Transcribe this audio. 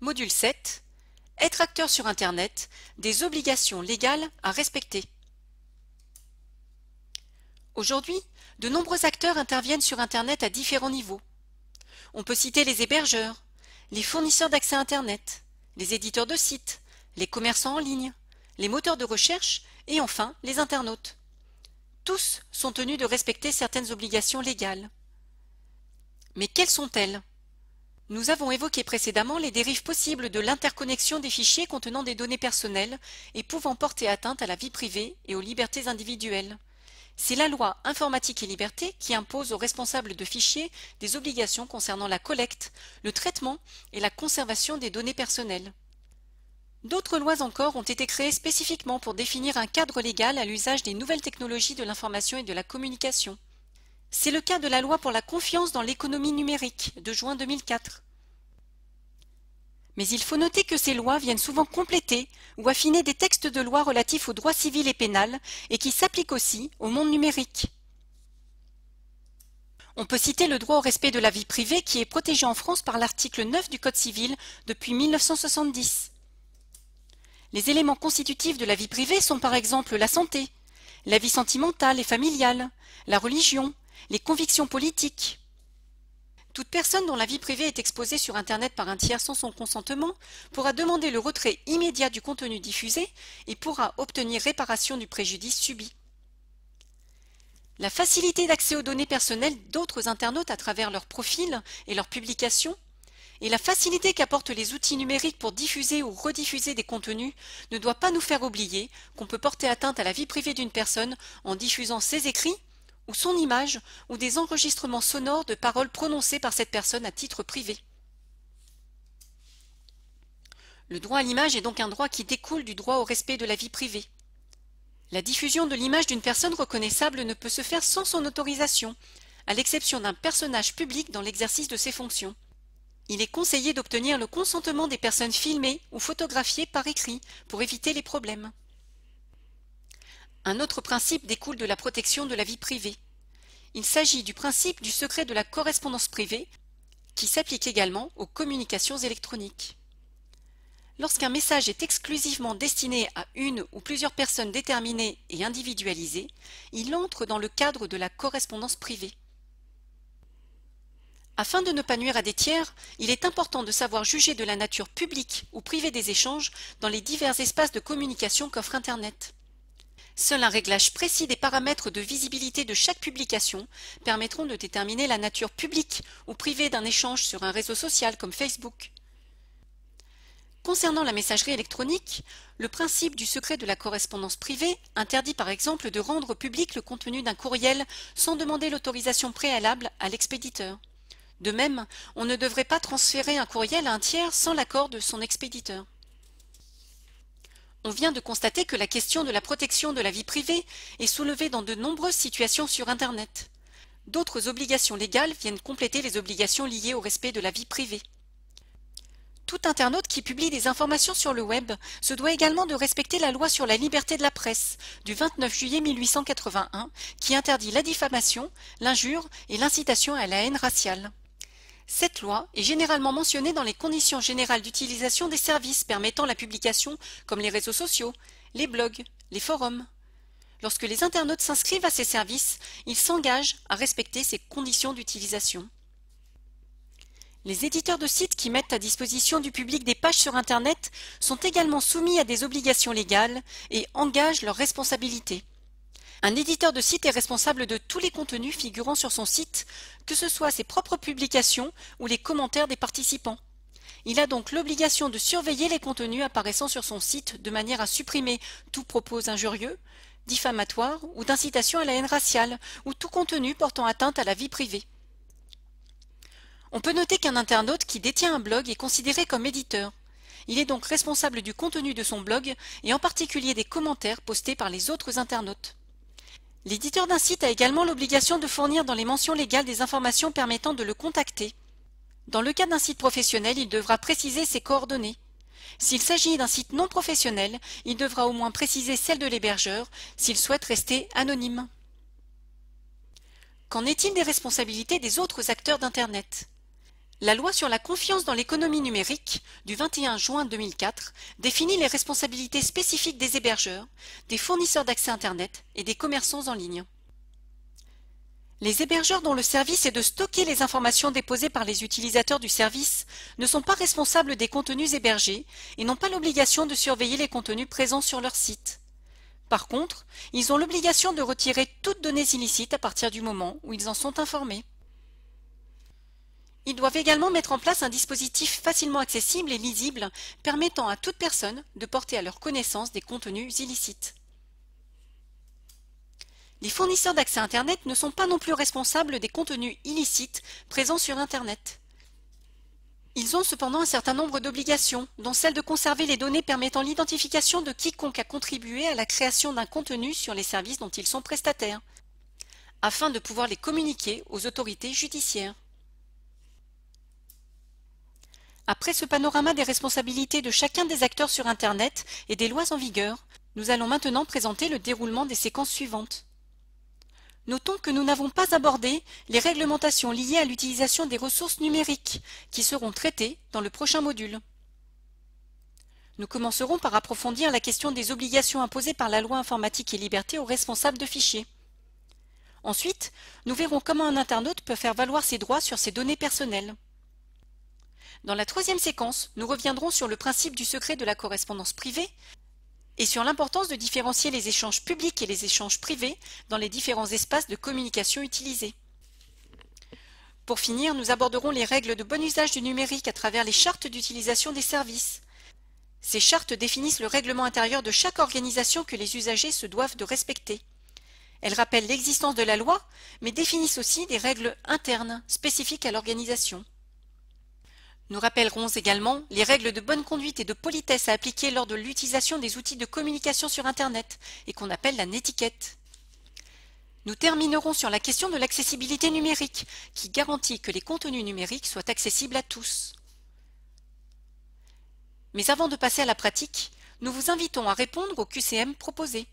Module 7. Être acteur sur Internet, des obligations légales à respecter. Aujourd'hui, de nombreux acteurs interviennent sur Internet à différents niveaux. On peut citer les hébergeurs, les fournisseurs d'accès Internet, les éditeurs de sites, les commerçants en ligne, les moteurs de recherche et enfin les internautes. Tous sont tenus de respecter certaines obligations légales. Mais quelles sont-elles ? Nous avons évoqué précédemment les dérives possibles de l'interconnexion des fichiers contenant des données personnelles et pouvant porter atteinte à la vie privée et aux libertés individuelles. C'est la loi Informatique et Liberté qui impose aux responsables de fichiers des obligations concernant la collecte, le traitement et la conservation des données personnelles. D'autres lois encore ont été créées spécifiquement pour définir un cadre légal à l'usage des nouvelles technologies de l'information et de la communication. C'est le cas de la loi pour la confiance dans l'économie numérique de juin 2004. Mais il faut noter que ces lois viennent souvent compléter ou affiner des textes de loi relatifs au droit civil et pénal et qui s'appliquent aussi au monde numérique. On peut citer le droit au respect de la vie privée qui est protégé en France par l'article 9 du Code civil depuis 1970. Les éléments constitutifs de la vie privée sont par exemple la santé, la vie sentimentale et familiale, la religion, les convictions politiques. Toute personne dont la vie privée est exposée sur Internet par un tiers sans son consentement pourra demander le retrait immédiat du contenu diffusé et pourra obtenir réparation du préjudice subi. La facilité d'accès aux données personnelles d'autres internautes à travers leurs profils et leurs publications et la facilité qu'apportent les outils numériques pour diffuser ou rediffuser des contenus ne doit pas nous faire oublier qu'on peut porter atteinte à la vie privée d'une personne en diffusant ses écrits ou son image ou des enregistrements sonores de paroles prononcées par cette personne à titre privé. Le droit à l'image est donc un droit qui découle du droit au respect de la vie privée. La diffusion de l'image d'une personne reconnaissable ne peut se faire sans son autorisation, à l'exception d'un personnage public dans l'exercice de ses fonctions. Il est conseillé d'obtenir le consentement des personnes filmées ou photographiées par écrit pour éviter les problèmes. Un autre principe découle de la protection de la vie privée. Il s'agit du principe du secret de la correspondance privée qui s'applique également aux communications électroniques. Lorsqu'un message est exclusivement destiné à une ou plusieurs personnes déterminées et individualisées, il entre dans le cadre de la correspondance privée. Afin de ne pas nuire à des tiers, il est important de savoir juger de la nature publique ou privée des échanges dans les divers espaces de communication qu'offre Internet. Seul un réglage précis des paramètres de visibilité de chaque publication permettront de déterminer la nature publique ou privée d'un échange sur un réseau social comme Facebook. Concernant la messagerie électronique, le principe du secret de la correspondance privée interdit par exemple de rendre public le contenu d'un courriel sans demander l'autorisation préalable à l'expéditeur. De même, on ne devrait pas transférer un courriel à un tiers sans l'accord de son expéditeur. On vient de constater que la question de la protection de la vie privée est soulevée dans de nombreuses situations sur Internet. D'autres obligations légales viennent compléter les obligations liées au respect de la vie privée. Tout internaute qui publie des informations sur le web se doit également de respecter la loi sur la liberté de la presse du 29 juillet 1881 qui interdit la diffamation, l'injure et l'incitation à la haine raciale. Cette loi est généralement mentionnée dans les conditions générales d'utilisation des services permettant la publication comme les réseaux sociaux, les blogs, les forums. Lorsque les internautes s'inscrivent à ces services, ils s'engagent à respecter ces conditions d'utilisation. Les éditeurs de sites qui mettent à disposition du public des pages sur Internet sont également soumis à des obligations légales et engagent leurs responsabilités. Un éditeur de site est responsable de tous les contenus figurant sur son site, que ce soit ses propres publications ou les commentaires des participants. Il a donc l'obligation de surveiller les contenus apparaissant sur son site de manière à supprimer tout propos injurieux, diffamatoire ou d'incitation à la haine raciale ou tout contenu portant atteinte à la vie privée. On peut noter qu'un internaute qui détient un blog est considéré comme éditeur. Il est donc responsable du contenu de son blog et en particulier des commentaires postés par les autres internautes. L'éditeur d'un site a également l'obligation de fournir dans les mentions légales des informations permettant de le contacter. Dans le cas d'un site professionnel, il devra préciser ses coordonnées. S'il s'agit d'un site non professionnel, il devra au moins préciser celle de l'hébergeur s'il souhaite rester anonyme. Qu'en est-il des responsabilités des autres acteurs d'Internet ? La loi sur la confiance dans l'économie numérique du 21 juin 2004 définit les responsabilités spécifiques des hébergeurs, des fournisseurs d'accès Internet et des commerçants en ligne. Les hébergeurs dont le service est de stocker les informations déposées par les utilisateurs du service ne sont pas responsables des contenus hébergés et n'ont pas l'obligation de surveiller les contenus présents sur leur site. Par contre, ils ont l'obligation de retirer toute donnée illicite à partir du moment où ils en sont informés. Ils doivent également mettre en place un dispositif facilement accessible et lisible permettant à toute personne de porter à leur connaissance des contenus illicites. Les fournisseurs d'accès Internet ne sont pas non plus responsables des contenus illicites présents sur Internet. Ils ont cependant un certain nombre d'obligations, dont celle de conserver les données permettant l'identification de quiconque a contribué à la création d'un contenu sur les services dont ils sont prestataires, afin de pouvoir les communiquer aux autorités judiciaires. Après ce panorama des responsabilités de chacun des acteurs sur Internet et des lois en vigueur, nous allons maintenant présenter le déroulement des séquences suivantes. Notons que nous n'avons pas abordé les réglementations liées à l'utilisation des ressources numériques, qui seront traitées dans le prochain module. Nous commencerons par approfondir la question des obligations imposées par la loi informatique et liberté aux responsables de fichiers. Ensuite, nous verrons comment un internaute peut faire valoir ses droits sur ses données personnelles. Dans la troisième séquence, nous reviendrons sur le principe du secret de la correspondance privée et sur l'importance de différencier les échanges publics et les échanges privés dans les différents espaces de communication utilisés. Pour finir, nous aborderons les règles de bon usage du numérique à travers les chartes d'utilisation des services. Ces chartes définissent le règlement intérieur de chaque organisation que les usagers se doivent de respecter. Elles rappellent l'existence de la loi, mais définissent aussi des règles internes spécifiques à l'organisation. Nous rappellerons également les règles de bonne conduite et de politesse à appliquer lors de l'utilisation des outils de communication sur Internet et qu'on appelle la netiquette. Nous terminerons sur la question de l'accessibilité numérique qui garantit que les contenus numériques soient accessibles à tous. Mais avant de passer à la pratique, nous vous invitons à répondre aux QCM proposés.